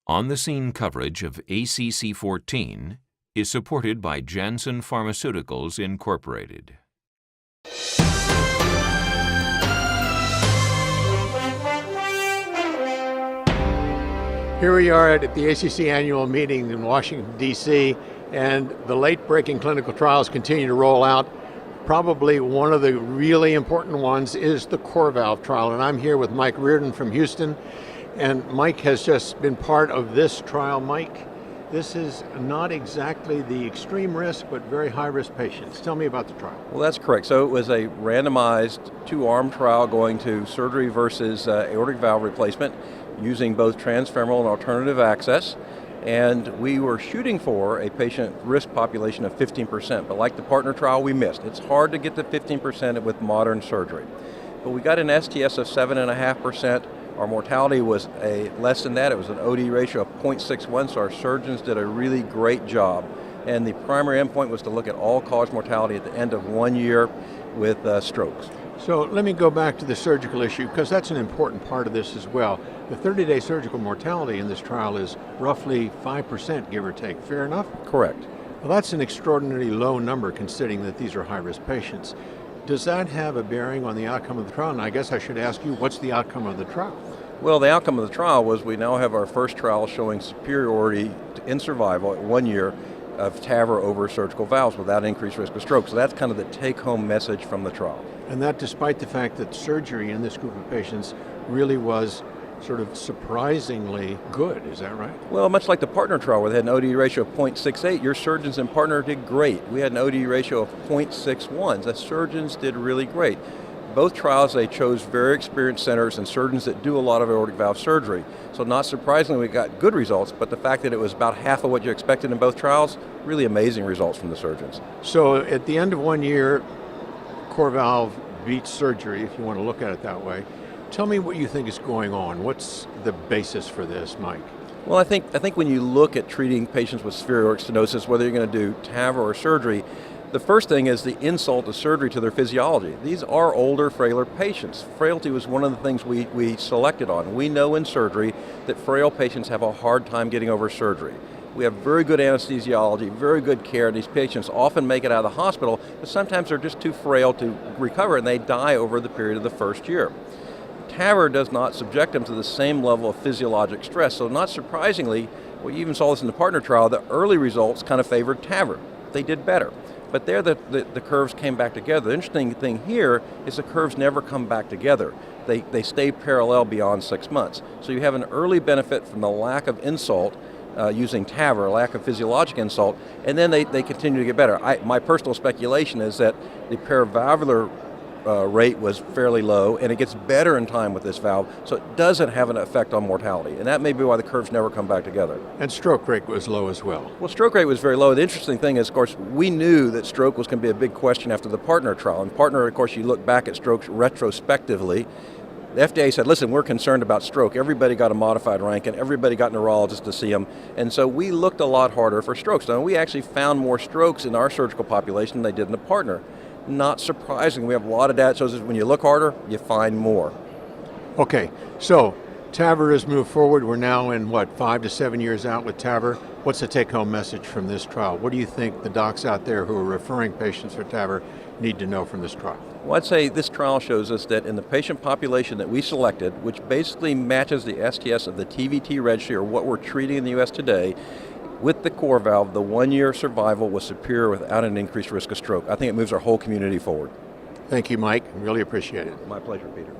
On-the-scene coverage of ACC.14 is supported by Janssen Pharmaceuticals Incorporated. Here we are at the ACC annual meeting in Washington, D.C., and the late-breaking clinical trials continue to roll out. Probably one of the really important ones is the Corevalve trial, and I'm here with Mike Reardon from Houston. And Mike has just been part of this trial. Mike, this is not exactly the extreme risk, but very high-risk patients. Tell me about the trial. Well, that's correct. So it was a randomized two-arm trial going to surgery versus aortic valve replacement using both transfemoral and alternative access. And we were shooting for a patient risk population of 15%, but like the partner trial, we missed. It's hard to get to 15% with modern surgery. But we got an STS of 7.5%. Our mortality was less than that. It was an OD ratio of 0.61, so our surgeons did a really great job. And the primary endpoint was to look at all-cause mortality at the end of 1 year with strokes. So let me go back to the surgical issue, because that's an important part of this as well. The 30-day surgical mortality in this trial is roughly 5%, give or take. Fair enough? Correct. Well, that's an extraordinarily low number considering that these are high-risk patients. Does that have a bearing on the outcome of the trial? And I guess I should ask you, what's the outcome of the trial? Well, the outcome of the trial was we now have our first trial showing superiority in survival at 1 year of TAVR over surgical valves without increased risk of stroke. So that's kind of the take-home message from the trial. And that despite the fact that surgery in this group of patients really was sort of surprisingly good, is that right? Well, much like the partner trial where they had an OD ratio of 0.68, your surgeons and partner did great. We had an OD ratio of 0.61. The surgeons did really great. Both trials, they chose very experienced centers and surgeons that do a lot of aortic valve surgery. So not surprisingly, we got good results, but the fact that it was about half of what you expected in both trials, really amazing results from the surgeons. So at the end of 1 year, Corevalve beats surgery, if you want to look at it that way. Tell me what you think is going on. What's the basis for this, Mike? Well, I think when you look at treating patients with severe aortic stenosis, whether you're going to do TAVR or surgery, the first thing is the insult of surgery to their physiology. These are older, frailer patients. Frailty was one of the things we selected on. We know in surgery that frail patients have a hard time getting over surgery. We have very good anesthesiology, very good care. These patients often make it out of the hospital, but sometimes they're just too frail to recover and they die over the period of the first year. TAVR does not subject them to the same level of physiologic stress, so not surprisingly, we even saw this in the partner trial, the early results kind of favored TAVR. They did better. But there the curves came back together. The interesting thing here is the curves never come back together. They stay parallel beyond 6 months. So you have an early benefit from the lack of insult using TAVR, lack of physiologic insult, and then they continue to get better. My personal speculation is that the paravalvular rate was fairly low, and it gets better in time with this valve, so it doesn't have an effect on mortality, and that may be why the curves never come back together. And stroke rate was low as well. Well, stroke rate was very low. The interesting thing is, of course, we knew that stroke was going to be a big question after the partner trial, and partner, of course, you look back at strokes retrospectively. The FDA said, listen, we're concerned about stroke. Everybody got a modified Rankin, everybody got neurologists to see them, and so we looked a lot harder for strokes. Now, we actually found more strokes in our surgical population than they did in the partner. Not surprising. We have a lot of data that shows that when you look harder, you find more. Okay, so TAVR has moved forward. We're now in, 5 to 7 years out with TAVR. What's the take-home message from this trial? What do you think the docs out there who are referring patients for TAVR need to know from this trial? Well, I'd say this trial shows us that in the patient population that we selected, which basically matches the STS of the TVT registry or what we're treating in the U.S. today, with the Corevalve, the 1 year survival was superior without an increased risk of stroke. I think it moves our whole community forward. Thank you, Mike. Really appreciate it. My pleasure, Peter.